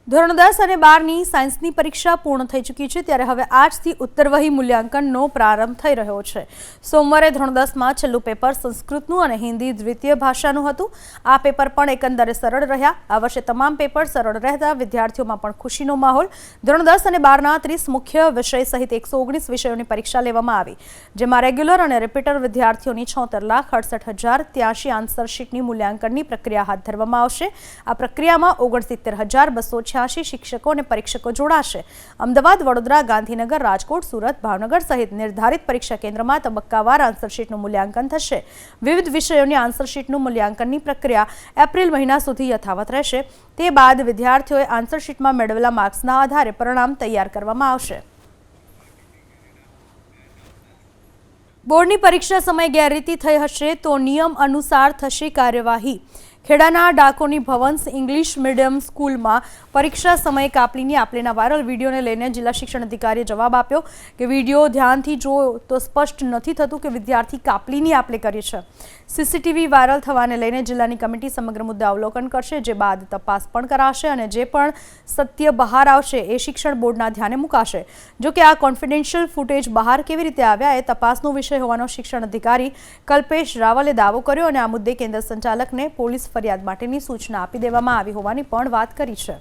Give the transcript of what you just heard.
ધોરણ 10 અને 12ની સાયન્સની પરીક્ષા પૂર્ણ થઈ ચૂકી છે ત્યારે હવે આજથી ઉત્તરવહી મૂલ્યાંકનનો પ્રારંભ થઈ રહ્યો છે। સોમવારે ધોરણ 10માં છેલ્લું પેપર સંસ્કૃતનું અને હિન્દી દ્વિતીય ભાષાનું હતું। આ પેપર પણ એકંદરે સરળ રહ્યા। આ વર્ષે તમામ પેપર સરળ રહેતા વિદ્યાર્થીઓમાં પણ ખુશીનો માહોલ। ધોરણ 10 અને 12ના 30 મુખ્ય વિષય સહિત 119 વિષયોની પરીક્ષા લેવામાં આવી, જેમાં રેગ્યુલર અને રિપીટર વિદ્યાર્થીઓની 76,68,083 આન્સર શીટની મૂલ્યાંકનની પ્રક્રિયા હાથ ધરવામાં આવશે। આ પ્રક્રિયામાં 69,286 શિક્ષકો અને પરીક્ષકો જોડાશે। અમદાવાદ, વડોદરા, ગાંધીનગર, રાજકોટ, સુરત, ભાવનગર સહિત નિર્ધારિત પરીક્ષા કેન્દ્રમાં તબક્કાવાર આન્સર શીટનું મૂલ્યાંકન થશે। વિવિધ વિષયોની આન્સર શીટનું મૂલ્યાંકનની પ્રક્રિયા એપ્રિલ મહિના સુધી યથાવત રહેશે। તે બાદ વિદ્યાર્થીઓએ આન્સર શીટમાં મેળવેલા માર્ક્સના આધારે પરિણામ તૈયાર કરવામાં આવશે। બોર્ડની પરીક્ષા સમયે ગેરરીતિ થઈ હશે તો નિયમ અનુસાર થશે કાર્યવાહી। ખેડાના ડાકોરની ભવન્સ ઇંગ્લિશ મીડિયમ સ્કૂલમાં પરીક્ષા સમયે કાપલીની આપલેના વાયરલ વિડીયોને લઈને જિલ્લા શિક્ષણ અધિકારીએ જવાબ આપ્યો કે વિડીયો ધ્યાનથી જો તો સ્પષ્ટ નથી થતું કે વિદ્યાર્થી કાપલીની આપલે કરી છે। સીસીટીવી વાયરલ થવાને લઈને જિલ્લાની કમિટી સમગ્ર મુદ્દે અવલોકન કરશે, જે બાદ તપાસ પણ કરાશે અને જે પણ સત્ય બહાર આવશે એ શિક્ષણ બોર્ડના ધ્યાને મુકાશે। જો કે આ કોન્ફિડેન્શિયલ ફૂટેજ બહાર કેવી રીતે આવ્યા એ તપાસનો વિષય હોવાનો શિક્ષણ અધિકારી કલ્પેશ રાવલે દાવો કર્યો અને આ મુદ્દે કેન્દ્ર સંચાલકને પોલીસ ફરિયાદ માટેની સૂચના આપી દેવામાં આવી હોવાની પણ વાત કરી છે।